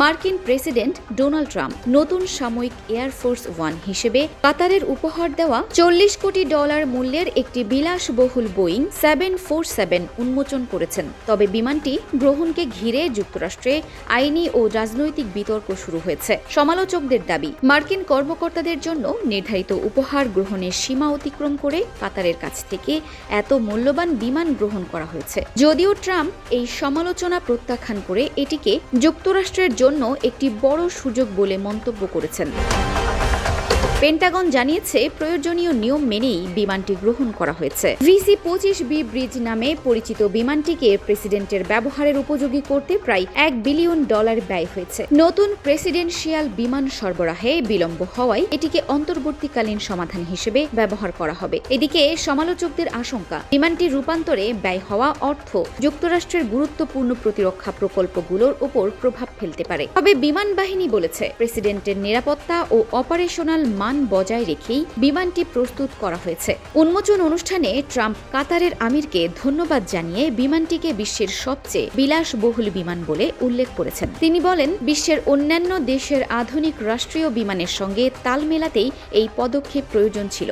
মার্কিন president Donald Trump নতুন সাময়িক এয়ারফোর্স ওয়ান হিসেবে কাতারের উপহার দেওয়া $40 কোটি মূল্যের একটি বিলাসবহুল বোয়িং 747 উন্মোচন করেছেন। তবে বিমানটি গ্রহণকে ঘিরে যুক্তরাষ্ট্রে আইনি ও রাজনৈতিক বিতর্ক শুরু হয়েছে। সমালোচকদের দাবি, মার্কিন কর্মকর্তাদের জন্য নির্ধারিত উপহার গ্রহণের সীমা অতিক্রম করে কাতারের কাছ থেকে এত মূল্যবান বিমান গ্রহণ করা হয়েছে। যদিও ট্রাম্প এই সমালোচনা প্রত্যাখ্যান করে এটিকে যুক্তরাষ্ট্রের জন্য একটি বড় সুযোগ বলে মন্তব্য করেছেন। পেন্টাগন জানিয়েছে প্রয়োজনীয় নিয়ম মেনেই বিমানটি গ্রহণ করা হয়েছে। VC-25B ব্রিজ নামে পরিচিত বিমানটিকে প্রেসিডেন্টের ব্যবহারের উপযোগী করতে প্রায় $1 বিলিয়ন ব্যয় হয়েছে। নতুন প্রেসিডেন্সিয়াল বিমান সরবরাহে বিলম্ব হওয়ায় এটিকে অন্তর্বর্তীকালীন সমাধান হিসেবে ব্যবহার করা হবে। এদিকে সমালোচকদের আশঙ্কা, বিমানটির রূপান্তরে ব্যয় হওয়া অর্থ যুক্তরাষ্ট্রের গুরুত্বপূর্ণ প্রতিরক্ষা প্রকল্পগুলোর উপর প্রভাব ফেলতে পারে। তবে বিমান বাহিনী বলেছে, প্রেসিডেন্টের নিরাপত্তা ও অপারেশনাল মান বজায় রেখেই বিমানটি প্রস্তুত করা হয়েছে। উন্মোচন অনুষ্ঠানে ট্রাম্প কাতারের আমিরকে ধন্যবাদ জানিয়ে বিমানটিকে বিশ্বের সবচেয়ে বিলাসবহুল বিমান বলে উল্লেখ করেছেন। তিনি বলেন, বিশ্বের অন্যান্য দেশের আধুনিক রাষ্ট্রীয় বিমানের সঙ্গে তাল মেলাতেই এই পদক্ষেপ প্রয়োজন ছিল।